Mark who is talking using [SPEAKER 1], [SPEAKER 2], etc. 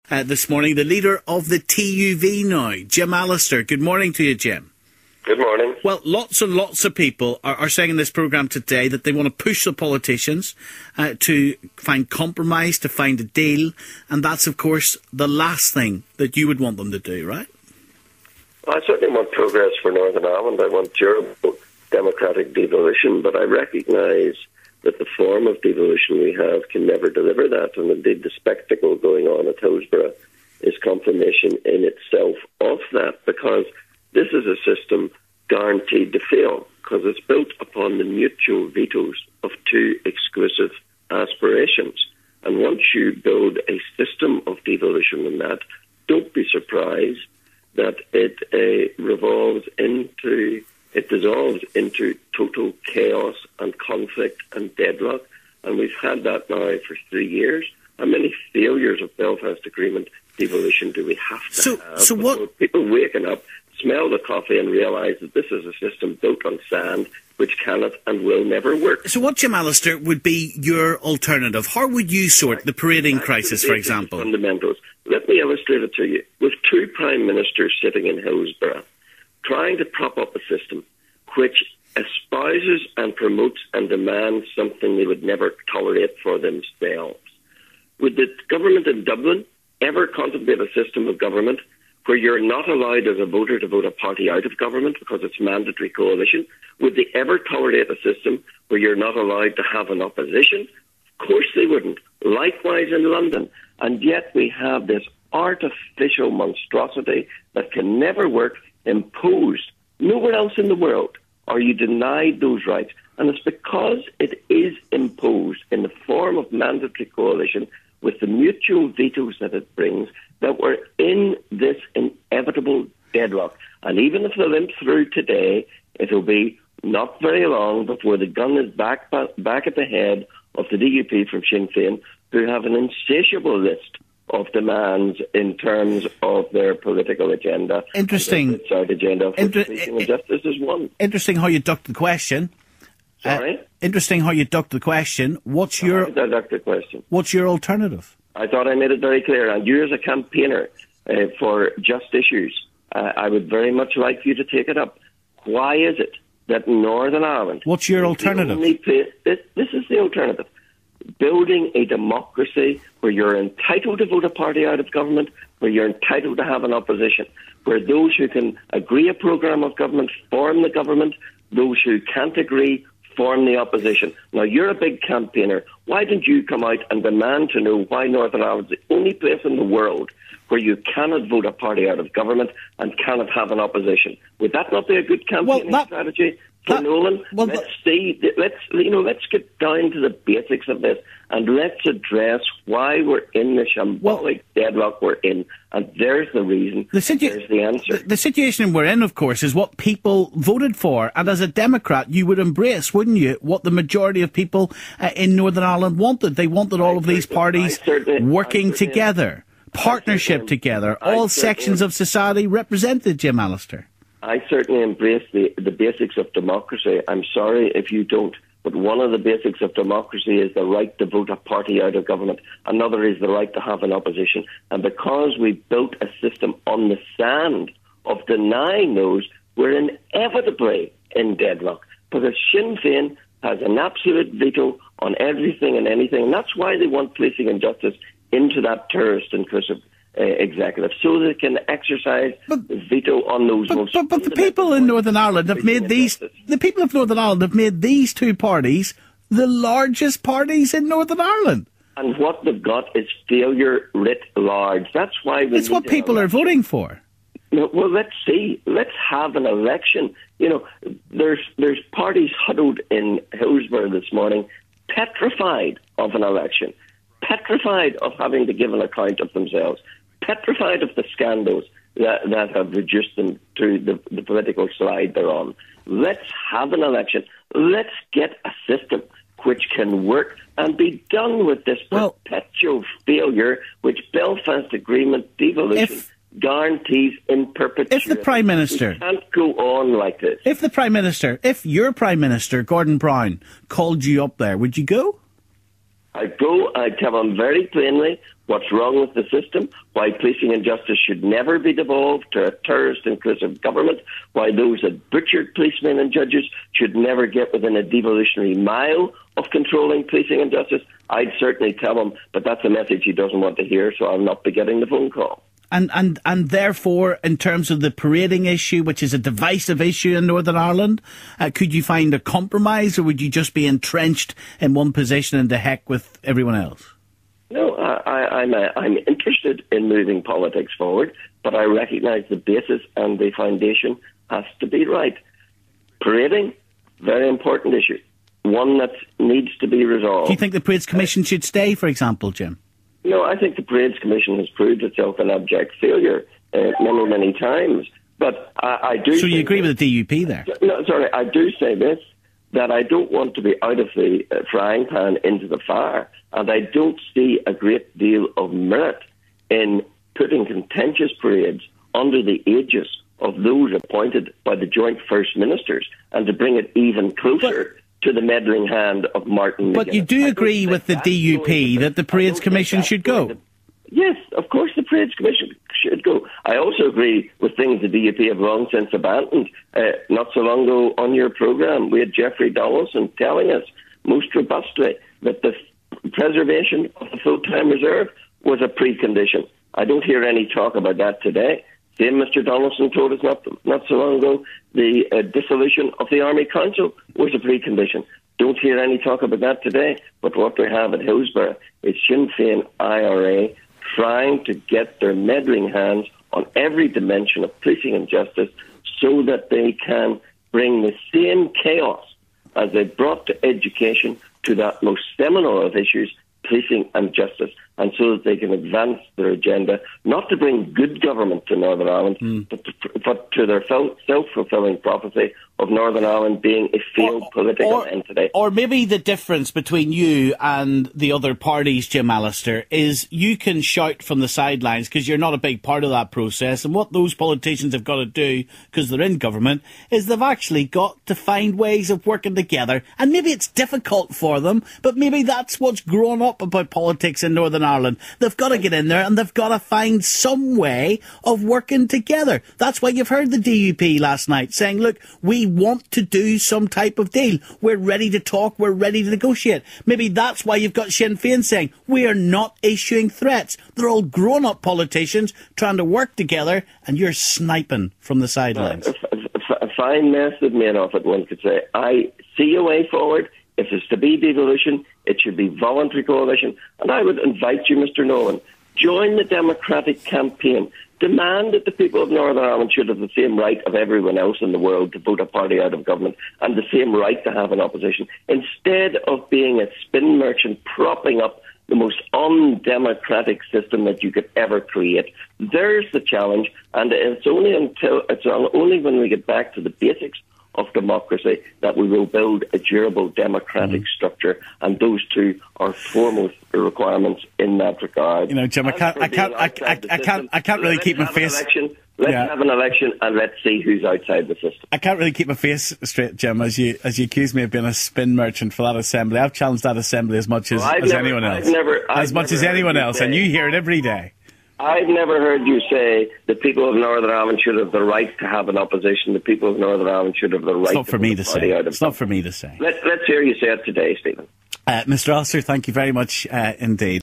[SPEAKER 1] this morning, the leader of the TUV now, Jim Allister. Good morning to you, Jim.
[SPEAKER 2] Good morning.
[SPEAKER 1] Well, lots and lots of people are saying in this programme today that they want to push the politicians to find compromise, to find a deal, and that's, of course, the last thing that you would want them to do, right?
[SPEAKER 2] Well, I certainly want progress for Northern Ireland. I want durable democratic devolution, but I recognise that the form of devolution we have can never deliver that, and indeed the spectacle going on at Hillsborough is confirmation in itself of that, because this is a system guaranteed to fail, because it's built upon the mutual vetoes of two exclusive aspirations. And once you build a system of devolution in that, don't be surprised that it dissolves into total chaos and conflict and deadlock. And we've had that now for 3 years. How many failures of Belfast Agreement devolution do we have to have?
[SPEAKER 1] So what?
[SPEAKER 2] People waking up, smell the coffee and realise that this is a system built on sand which cannot and will never work.
[SPEAKER 1] So what, Jim Allister, would be your alternative? How would you sort the parading crisis, for example?
[SPEAKER 2] Fundamentals. Let me illustrate it to you. With two prime ministers sitting in Hillsborough, trying to prop up a system which espouses and promotes and demands something they would never tolerate for themselves. Would the government in Dublin ever contemplate a system of government where you're not allowed as a voter to vote a party out of government because it's mandatory coalition? Would they ever tolerate a system where you're not allowed to have an opposition? Of course they wouldn't. Likewise in London. And yet we have this artificial monstrosity that can never work, imposed nowhere else in the world are you denied those rights. And it's because it is imposed in the form of mandatory coalition with the mutual vetoes that it brings that we're in this inevitable deadlock. And even if they limp through today, it'll be not very long before the gun is back at the head of the DUP from Sinn Féin, who have an insatiable list of demands in terms of their political agenda.
[SPEAKER 1] Interesting.
[SPEAKER 2] Agenda for policing and justice is one.
[SPEAKER 1] Interesting how you ducked the question.
[SPEAKER 2] Sorry?
[SPEAKER 1] Interesting how you ducked the question. What's your alternative?
[SPEAKER 2] I thought I made it very clear. And you as a campaigner for just issues, I would very much like you to take it up. Why is it that in Northern Ireland...
[SPEAKER 1] What's your alternative?
[SPEAKER 2] This is the alternative. Building a democracy where you're entitled to vote a party out of government, where you're entitled to have an opposition, where those who can agree a programme of government form the government, those who can't agree form the opposition. Now, you're a big campaigner. Why don't you come out and demand to know why Northern Ireland is the only place in the world where you cannot vote a party out of government and cannot have an opposition? Would that not be a good campaigning strategy for Nolan? Let's get down to the basics of this and let's address why we're in the shambolic deadlock we're in. And there's the reason. There's the answer.
[SPEAKER 1] The situation we're in, of course, is what people voted for. And as a Democrat, you would embrace, wouldn't you, what the majority of people in Northern Ireland wanted. They wanted all of these parties working together, partnership together, all sections of society represented, Jim Allister.
[SPEAKER 2] I certainly embrace the basics of democracy. I'm sorry if you don't. But one of the basics of democracy is the right to vote a party out of government. Another is the right to have an opposition. And because we built a system on the sand of denying those, we're inevitably in deadlock. Because Sinn Féin has an absolute veto on everything and anything. And that's why they want policing and justice into that terrorist inclusive executive, so they can exercise the veto on those
[SPEAKER 1] But the people in Northern Ireland have made the people of Northern Ireland have made these two parties the largest parties in Northern Ireland.
[SPEAKER 2] And what they've got is failure writ large. That's why
[SPEAKER 1] it's what people are voting for.
[SPEAKER 2] Well, let's see. Let's have an election. You know, there's parties huddled in Hillsborough this morning, petrified of an election, petrified of having to give an account of themselves, petrified of the scandals that have reduced them to the political slide they're on. Let's have an election. Let's get a system which can work and be done with this perpetual failure which Belfast Agreement devolution guarantees in perpetuity.
[SPEAKER 1] If the Prime Minister...
[SPEAKER 2] We can't go on like this.
[SPEAKER 1] If your Prime Minister, Gordon Brown, called you up there, would you go?
[SPEAKER 2] I tell them very plainly what's wrong with the system, why policing and justice should never be devolved to a terrorist-inclusive government, why those that butchered policemen and judges should never get within a devolutionary mile of controlling policing and justice. I'd certainly tell him, but that's a message he doesn't want to hear, so I'll not be getting the phone call.
[SPEAKER 1] And therefore, in terms of the parading issue, which is a divisive issue in Northern Ireland, could you find a compromise, or would you just be entrenched in one position and to heck with everyone else?
[SPEAKER 2] No, I'm interested in moving politics forward, but I recognise the basis and the foundation has to be right. Parading, very important issue, one that needs to be resolved.
[SPEAKER 1] Do you think the Parades Commission should stay, for example, Jim?
[SPEAKER 2] No, I think the Parades Commission has proved itself an abject failure many, many times. But I do.
[SPEAKER 1] So you agree with the DUP there?
[SPEAKER 2] No, sorry, I do say this, that I don't want to be out of the frying pan into the fire, and I don't see a great deal of merit in putting contentious parades under the aegis of those appointed by the joint First Ministers, and to bring it even closer to the meddling hand of Martin McGuinness.
[SPEAKER 1] But you do agree with the DUP that the Parades Commission should go?
[SPEAKER 2] Yes, of course the Parades Commission should go. I also agree with things the DUP have long since abandoned. Not so long ago on your programme, we had Jeffrey Donaldson telling us most robustly that the preservation of the full-time reserve was a precondition. I don't hear any talk about that today. Same Mr. Donaldson told us not so long ago the dissolution of the Army Council was a precondition. Don't hear any talk about that today, but what we have at Hillsborough is Sinn Féin IRA trying to get their meddling hands on every dimension of policing and justice so that they can bring the same chaos as they brought to education to that most seminal of issues, policing and justice, and so that they can advance their agenda, not to bring good government to Northern Ireland, but to their self-fulfilling prophecy of Northern Ireland being a failed political entity.
[SPEAKER 1] Or maybe the difference between you and the other parties, Jim Allister, is you can shout from the sidelines because you're not a big part of that process, and what those politicians have got to do, because they're in government, is they've actually got to find ways of working together, and maybe it's difficult for them, but maybe that's what's grown up about politics in Northern Ireland. They've got to get in there and they've got to find some way of working together. That's why you've heard the DUP last night saying, look, we want to do some type of deal. We're ready to talk. We're ready to negotiate. Maybe that's why you've got Sinn Féin saying, we are not issuing threats. They're all grown-up politicians trying to work together, and you're sniping from the sidelines.
[SPEAKER 2] A fine mess they've made of it, one could say. I see a way forward. If it's to be devolution, it should be voluntary coalition. And I would invite you, Mr. Nolan, join the Democratic campaign. Demand that the people of Northern Ireland should have the same right of everyone else in the world to vote a party out of government and the same right to have an opposition. Instead of being a spin merchant propping up the most undemocratic system that you could ever create. There's the challenge, and it's only when we get back to the basics of democracy that we will build a durable democratic structure, and those two are foremost requirements in that regard.
[SPEAKER 1] You know, Jim, I can't really keep my face.
[SPEAKER 2] Let's have an election and let's see who's outside the system.
[SPEAKER 1] I can't really keep my face straight, Jim, as you accuse me of being a spin merchant for that assembly. I've challenged that assembly as much as anyone else. And you hear it every day.
[SPEAKER 2] I've never heard you say the people of Northern Ireland should have the right to have an opposition. The people of Northern Ireland should have the right to have a party out of.
[SPEAKER 1] It's not for me to say.
[SPEAKER 2] Let's hear you say it today, Stephen.
[SPEAKER 1] Mr. Allister, thank you very much indeed.